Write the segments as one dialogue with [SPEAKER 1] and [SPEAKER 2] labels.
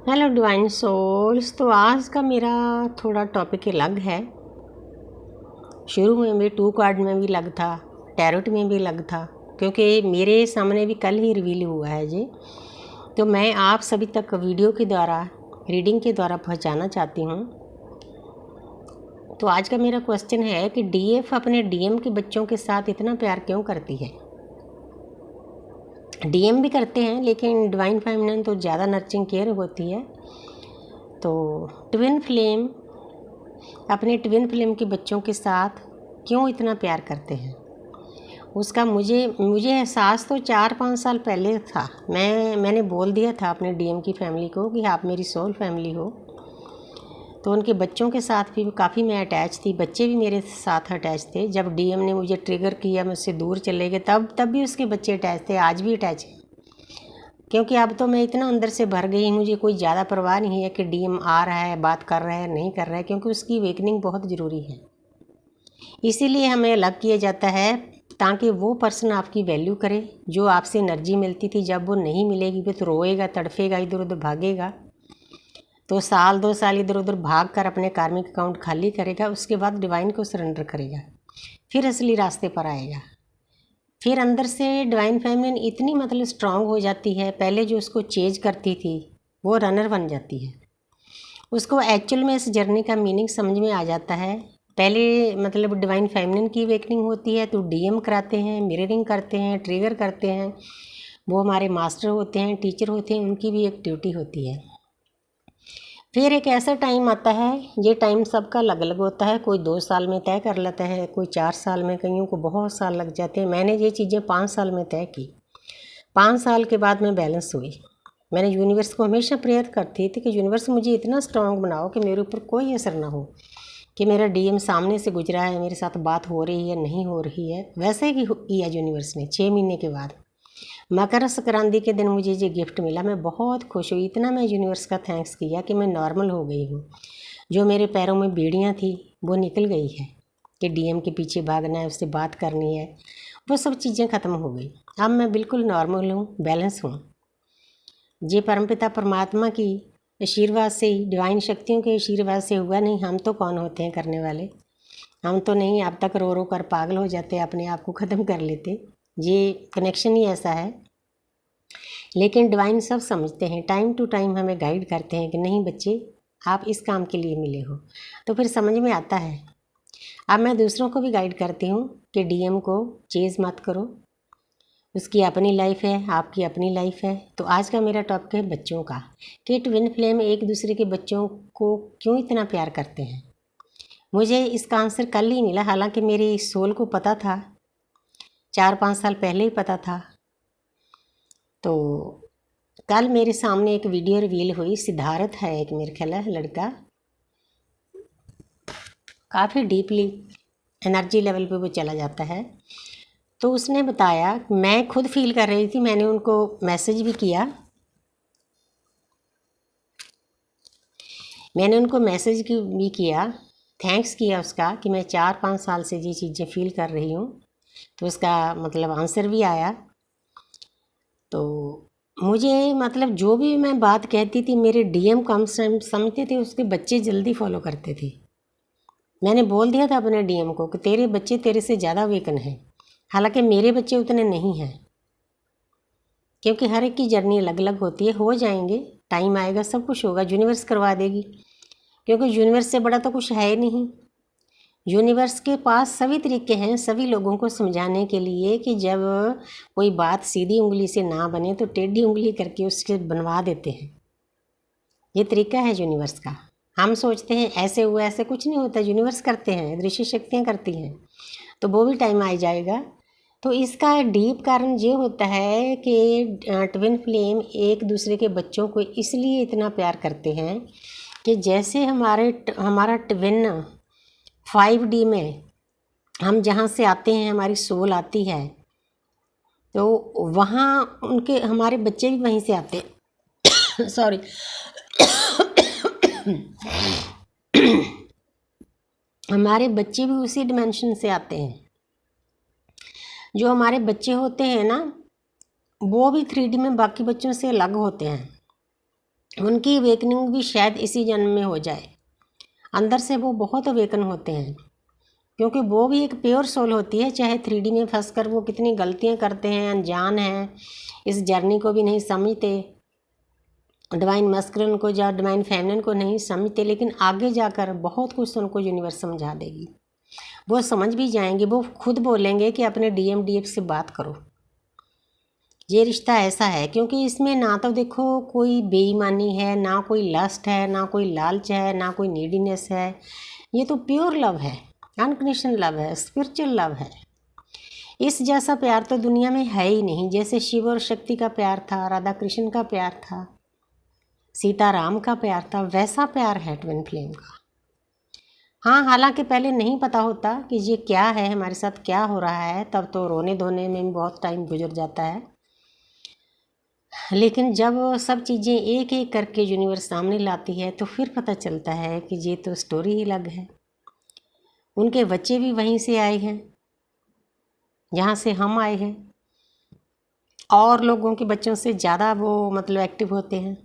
[SPEAKER 1] Hello divine souls. तो आज का मेरा थोड़ा टॉपिक अलग है। शुरू में भी 2 कार्ड में भी लग था, टैरोट में भी लग था, क्योंकि मेरे सामने भी कल ही रिवील हुआ है जी। तो मैं आप सभी तक वीडियो के द्वारा, रीडिंग के द्वारा पहुंचाना चाहती हूं। तो आज का मेरा क्वेश्चन है कि डीएफ अपने डीएम के बच्चों के साथ इतना प्यार क्यों करती है। डीएम भी करते हैं, लेकिन डिवाइन फेमिनिन तो ज़्यादा नर्चरिंग केयर होती है। तो ट्विन फ्लेम अपने ट्विन फ्लेम के बच्चों के साथ क्यों इतना प्यार करते हैं, उसका मुझे एहसास तो 4-5 साल पहले था। मैंने बोल दिया था अपने डीएम की फैमिली को कि आप मेरी सोल फैमिली हो। तो उनके बच्चों के साथ भी काफ़ी मैं अटैच थी, बच्चे भी मेरे साथ अटैच थे। जब डीएम ने मुझे ट्रिगर किया, मुझसे दूर चले गए, तब भी उसके बच्चे अटैच थे, आज भी अटैच हैं। क्योंकि अब तो मैं इतना अंदर से भर गई, मुझे कोई ज़्यादा परवाह नहीं है कि डीएम आ रहा है, बात कर रहा है, नहीं कर रहा है, क्योंकि उसकी अवेकनिंग बहुत ज़रूरी है। इसीलिए हमें अलग किया जाता है, ताकि वो पर्सन आपकी वैल्यू करे। जो आपसे एनर्जी मिलती थी, जब वो नहीं मिलेगी भी तो रोएगा, तड़फेगा, इधर उधर भागेगा। तो 1-2 साल इधर उधर भाग कर अपने कार्मिक अकाउंट खाली करेगा, उसके बाद डिवाइन को सरेंडर करेगा, फिर असली रास्ते पर आएगा। फिर अंदर से डिवाइन फेमिनिन इतनी स्ट्रांग हो जाती है, पहले जो उसको चेज करती थी वो रनर बन जाती है। उसको एक्चुअल में इस जर्नी का मीनिंग समझ में आ जाता है। पहले डिवाइन फेमिनिन की अवेकनिंग होती है तो डीएम कराते हैं, मिररिंग करते हैं, ट्रिगर करते हैं। वो हमारे मास्टर होते हैं, टीचर होते हैं, उनकी भी एक ड्यूटी होती है। फिर एक ऐसा टाइम आता है, ये टाइम सबका अलग अलग होता है। कोई 2 साल में तय कर लेता है, कोई 4 साल में, कईयों को बहुत साल लग जाते हैं। मैंने ये चीज़ें 5 साल में तय की। 5 साल के बाद मैं बैलेंस हुई। मैंने यूनिवर्स को हमेशा प्रेयर करती थी कि यूनिवर्स मुझे इतना स्ट्रांग बनाओ कि मेरे ऊपर कोई असर ना हो, कि मेरा डीएम सामने से गुजरा है, मेरे साथ बात हो रही है, नहीं हो रही है। वैसे ही किया यूनिवर्स ने। 6 महीने के बाद मकर संक्रांति के दिन मुझे ये गिफ्ट मिला। मैं बहुत खुश हुई, इतना मैं यूनिवर्स का थैंक्स किया कि मैं नॉर्मल हो गई हूँ। जो मेरे पैरों में बेड़ियाँ थी वो निकल गई है, कि डीएम के पीछे भागना है, उससे बात करनी है, वो सब चीज़ें ख़त्म हो गई। अब मैं बिल्कुल नॉर्मल हूँ, बैलेंस हूँ। ये परमपिता परमात्मा की आशीर्वाद से ही, डिवाइन शक्तियों के आशीर्वाद से हुआ। नहीं हम तो कौन होते हैं करने वाले, हम तो नहीं। अब तक रो रो कर पागल हो जाते, अपने आप को ख़त्म कर लेते। ये कनेक्शन ही ऐसा है। लेकिन डिवाइन सब समझते हैं, टाइम टू टाइम हमें गाइड करते हैं कि नहीं बच्चे, आप इस काम के लिए मिले हो। तो फिर समझ में आता है। अब मैं दूसरों को भी गाइड करती हूँ कि डीएम को चेज़ मत करो, उसकी अपनी लाइफ है, आपकी अपनी लाइफ है। तो आज का मेरा टॉपिक है बच्चों का, कि ट्विन फ्लेम एक दूसरे के बच्चों को क्यों इतना प्यार करते हैं। मुझे इसका आंसर कल ही मिला, हालांकि मेरी सोल को पता था, 4-5 साल पहले ही पता था। तो कल मेरे सामने एक वीडियो रिवील हुई। सिद्धार्थ है एक, मेरे ख्याल है लड़का, काफ़ी डीपली एनर्जी लेवल पे वो चला जाता है। तो उसने बताया, मैं खुद फील कर रही थी, मैंने उनको मैसेज भी किया, भी किया, थैंक्स किया उसका, कि मैं 4-5 साल से ये चीज़ें फील कर रही हूँ। तो उसका आंसर भी आया। तो मुझे जो भी मैं बात कहती थी, मेरे डीएम कम समझते थे, उसके बच्चे जल्दी फॉलो करते थे। मैंने बोल दिया था अपने डीएम को कि तेरे बच्चे तेरे से ज़्यादा वेकन हैं, हालांकि मेरे बच्चे उतने नहीं हैं, क्योंकि हर एक की जर्नी अलग अलग होती है। हो जाएंगे, टाइम आएगा, सब कुछ होगा, यूनिवर्स करवा देगी, क्योंकि यूनिवर्स से बड़ा तो कुछ है ही नहीं। यूनिवर्स के पास सभी तरीके हैं सभी लोगों को समझाने के लिए, कि जब कोई बात सीधी उंगली से ना बने तो टेढ़ी उंगली करके उसके बनवा देते हैं। ये तरीका है यूनिवर्स का। हम सोचते हैं ऐसे हुआ, ऐसे कुछ नहीं होता, यूनिवर्स करते हैं, दृश्य शक्तियाँ करती हैं। तो वो भी टाइम आ जाएगा। तो इसका डीप कारण ये होता है कि ट्विन फ्लेम एक दूसरे के बच्चों को इसलिए इतना प्यार करते हैं कि जैसे हमारा ट्विन 5D में हम जहाँ से आते हैं, हमारी सोल आती है, तो वहाँ उनके हमारे बच्चे भी वहीं से आते हैं। सॉरी। हमारे बच्चे भी उसी डिमेंशन से आते हैं। जो हमारे बच्चे होते हैं ना, वो भी 3D में बाकी बच्चों से अलग होते हैं। उनकी अवेकनिंग भी शायद इसी जन्म में हो जाए। अंदर से वो बहुत अवेकन होते हैं, क्योंकि वो भी एक प्योर सोल होती है। चाहे 3D में फंस कर वो कितनी गलतियां करते हैं, अनजान हैं, इस जर्नी को भी नहीं समझते, डिवाइन मैस्कुलिन को या डिवाइन फेमिनिन को नहीं समझते, लेकिन आगे जाकर बहुत कुछ उनको यूनिवर्स समझा देगी। वो समझ भी जाएंगे, वो खुद बोलेंगे कि अपने DMDF से बात करो, ये रिश्ता ऐसा है। क्योंकि इसमें ना तो देखो कोई बेईमानी है, ना कोई लस्ट है, ना कोई लालच है, ना कोई नीडीनेस है। ये तो प्योर लव है, अनकंडीशनल लव है, स्पिरिचुअल लव है। इस जैसा प्यार तो दुनिया में है ही नहीं। जैसे शिव और शक्ति का प्यार था, राधा कृष्ण का प्यार था, सीताराम का प्यार था, वैसा प्यार है ट्विन फ्लेम का। हाँ, हालांकि पहले नहीं पता होता कि ये क्या है, हमारे साथ क्या हो रहा है, तब तो रोने धोने में भी बहुत टाइम गुजर जाता है। लेकिन जब सब चीज़ें एक एक करके यूनिवर्स सामने लाती है तो फिर पता चलता है कि ये तो स्टोरी ही अलग है। उनके बच्चे भी वहीं से आए हैं जहाँ से हम आए हैं, और लोगों के बच्चों से ज़्यादा वो मतलब एक्टिव होते हैं,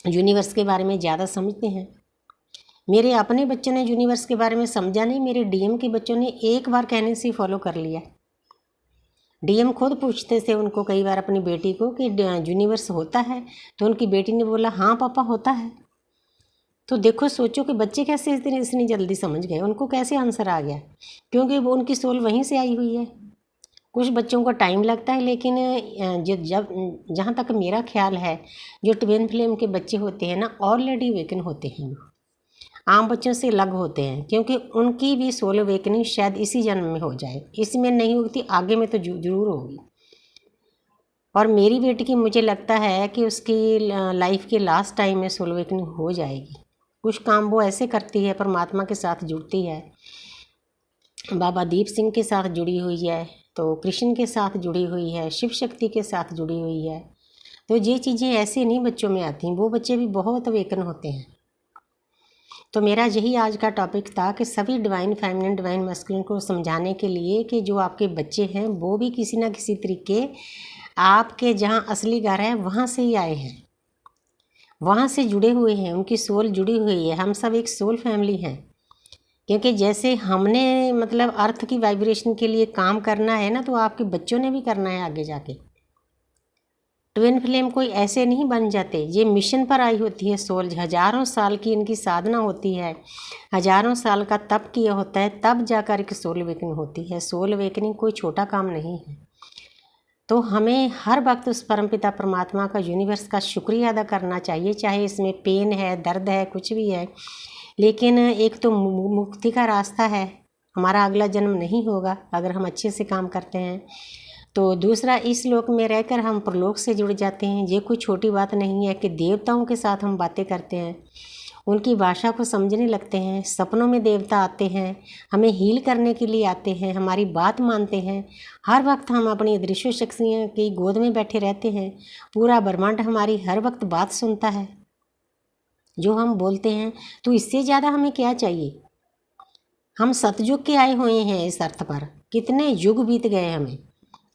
[SPEAKER 1] यूनिवर्स के बारे में ज़्यादा समझते हैं। मेरे अपने बच्चों ने यूनिवर्स के बारे में समझा नहीं, मेरे DM के बच्चों ने एक बार कहने से फॉलो कर लिया। DM खुद पूछते थे उनको कई बार अपनी बेटी को कि यूनिवर्स होता है, तो उनकी बेटी ने बोला हाँ पापा होता है। तो देखो, सोचो कि बच्चे कैसे इतनी जल्दी समझ गए, उनको कैसे आंसर आ गया, क्योंकि वो उनकी सोल वहीं से आई हुई है। कुछ बच्चों को टाइम लगता है, लेकिन जहाँ तक मेरा ख्याल है, जो ट्विन फ्लेम के बच्चे होते हैं ना, ऑलरेडी अवेकन होते हैं। वो आम बच्चों से अलग होते हैं, क्योंकि उनकी भी सोल अवेकनिंग शायद इसी जन्म में हो जाए। इसमें नहीं होती, आगे में तो जरूर होगी। और मेरी बेटी की मुझे लगता है कि उसकी लाइफ के लास्ट टाइम में सोल अवेकनिंग हो जाएगी। कुछ काम वो ऐसे करती है, परमात्मा के साथ जुड़ती है, बाबा दीप सिंह के साथ जुड़ी हुई है, तो कृष्ण के साथ जुड़ी हुई है, शिव शक्ति के साथ जुड़ी हुई है। तो ये चीज़ें ऐसे नहीं बच्चों में आती, वो बच्चे भी बहुत अवेकन होते हैं। तो मेरा यही आज का टॉपिक था कि सभी डिवाइन फेमिनिन डिवाइन मैस्कुलिन को समझाने के लिए कि जो आपके बच्चे हैं वो भी किसी ना किसी तरीके आपके जहाँ असली घर है वहाँ से ही आए हैं, वहाँ से जुड़े हुए हैं, उनकी सोल जुड़ी हुई है। हम सब एक सोल फैमिली हैं, क्योंकि जैसे हमने मतलब अर्थ की वाइब्रेशन के लिए काम करना है ना, तो आपके बच्चों ने भी करना है आगे जाके। ट्विन फ्लेम कोई ऐसे नहीं बन जाते, ये मिशन पर आई होती है सोल। हजारों साल की इनकी साधना होती है, हजारों साल का तप किया होता है, तब जाकर एक सोल अवेकनिंग होती है। सोल अवेकनिंग कोई छोटा काम नहीं है। तो हमें हर वक्त उस परमपिता परमात्मा का, यूनिवर्स का शुक्रिया अदा करना चाहिए, चाहे इसमें पेन है, दर्द है, कुछ भी है। लेकिन एक तो मुक्ति का रास्ता है, हमारा अगला जन्म नहीं होगा अगर हम अच्छे से काम करते हैं। तो दूसरा, इस लोक में रहकर हम परलोक से जुड़ जाते हैं। ये कोई छोटी बात नहीं है कि देवताओं के साथ हम बातें करते हैं, उनकी भाषा को समझने लगते हैं। सपनों में देवता आते हैं, हमें हील करने के लिए आते हैं, हमारी बात मानते हैं। हर वक्त हम अपनी अदृश्य शक्तियों की गोद में बैठे रहते हैं। पूरा ब्रह्मांड हमारी हर वक्त बात सुनता है जो हम बोलते हैं। तो इससे ज़्यादा हमें क्या चाहिए। हम सतयुग के आए हुए हैं इस अर्थ पर, कितने युग बीत गए हमें,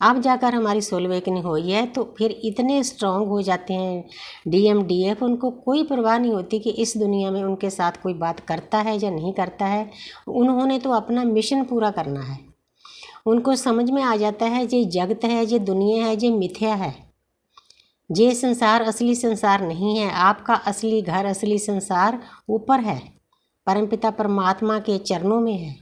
[SPEAKER 1] अब जाकर हमारी सोल अवेकनिंग हुई है। तो फिर इतने स्ट्रांग हो जाते हैं DMDF, उनको कोई परवाह नहीं होती कि इस दुनिया में उनके साथ कोई बात करता है या नहीं करता है। उन्होंने तो अपना मिशन पूरा करना है। उनको समझ में आ जाता है ये जगत है, ये दुनिया है, ये मिथ्या है, ये संसार असली संसार नहीं है। आपका असली घर, असली संसार ऊपर है, परमपिता परमात्मा के चरणों में है।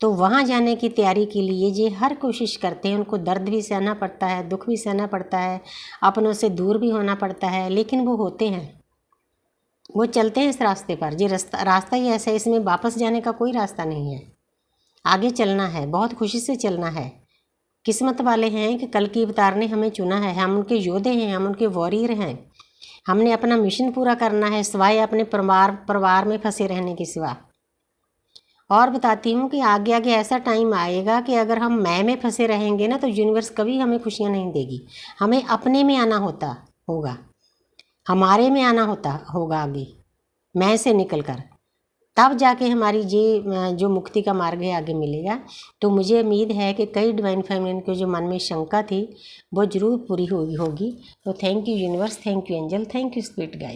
[SPEAKER 1] तो वहाँ जाने की तैयारी के लिए ये हर कोशिश करते हैं। उनको दर्द भी सहना पड़ता है, दुख भी सहना पड़ता है, अपनों से दूर भी होना पड़ता है, लेकिन वो होते हैं, वो चलते हैं इस रास्ते पर। ये रास्ता ही ऐसा है, इसमें वापस जाने का कोई रास्ता नहीं है। आगे चलना है, बहुत खुशी से चलना है। किस्मत वाले हैं कि कल की अवतार ने हमें चुना है। हम उनके योद्धे हैं, हम उनके वॉरियर हैं। हमने अपना मिशन पूरा करना है, सिवाय अपने परिवार में फंसे रहने के सिवा। और बताती हूँ कि आगे आगे ऐसा टाइम आएगा कि अगर हम मैं में फंसे रहेंगे ना, तो यूनिवर्स कभी हमें खुशियाँ नहीं देगी। हमें अपने में आना होगा, हमारे में आना होगा आगे, मैं से निकल कर। तब जाके हमारी ये जो मुक्ति का मार्ग है आगे मिलेगा। तो मुझे उम्मीद है कि कई डिवाइन फेमिनिन के जो मन में शंका थी वो जरूर पूरी होगी। तो thank you universe, thank you angel, thank you spirit guide.